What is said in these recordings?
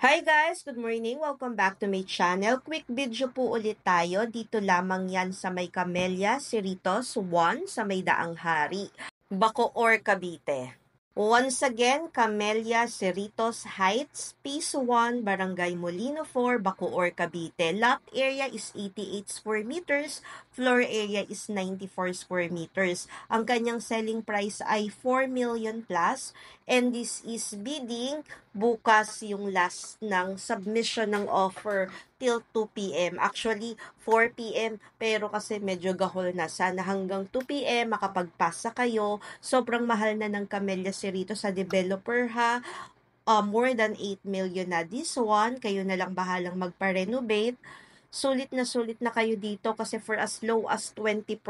Hi guys! Good morning! Welcome back to my channel. Quick video po ulit tayo. Dito lamang yan sa may Camellia, Cerritos 1 sa may Daang Hari, Bacoor, Cavite. Once again, Camellia, Cerritos Heights, Phase 1, Barangay Molino 4, Bacoor, Cavite. Lot area is 88 square meters, floor area is 94 square meters. Ang kanyang selling price ay 4 million plus, and this is bidding bukas yung last ng submission ng offer till 2 p.m. Actually, 4 p.m. pero kasi medyo gahol na. Sana hanggang 2 p.m. makapagpasa kayo. Sobrang mahal na ng Camellia Cerrito sa developer ha. More than 8 million na this one. Kayo na lang bahalang magpa-renovate. Sulit na kayo dito kasi for as low as 20%,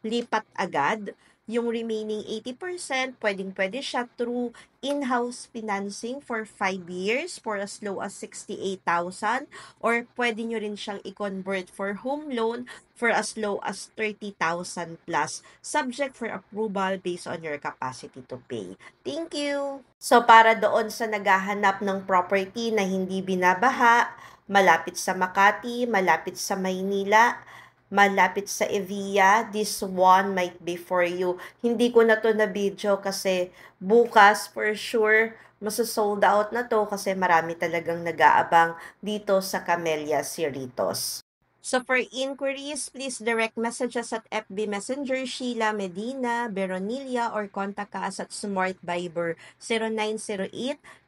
lipat agad. Yung remaining 80%, pwedeng-pwede siya through in-house financing for 5 years for as low as 68,000, or pwede nyo rin siyang i-convert for home loan for as low as 30,000 plus, subject for approval based on your capacity to pay. Thank you! So para doon sa naghahanap ng property na hindi binabaha, malapit sa Makati, malapit sa Maynila, malapit sa Evia, this one might be for you. Hindi ko na to na video kasi bukas for sure masasold out na to kasi marami talagang nag-aabang dito sa Camellia Cerritos. So for inquiries, please direct messages at FB Messenger Sheila Medina, Veronilla, or contact us at Smart Viber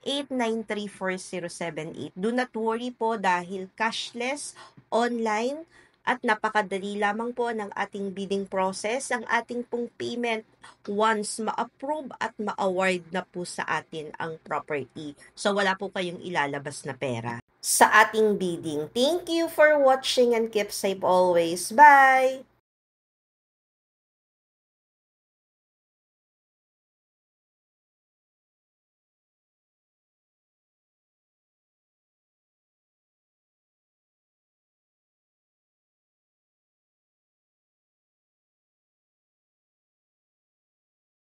0908-893-4078. Do not worry po dahil cashless, online, at napakadali lamang po ng ating bidding process. Ang ating pong payment once ma-approve at ma-award na po sa atin ang property. So wala po kayong ilalabas na pera sa ating bidding. Thank you for watching and keep safe always. Bye!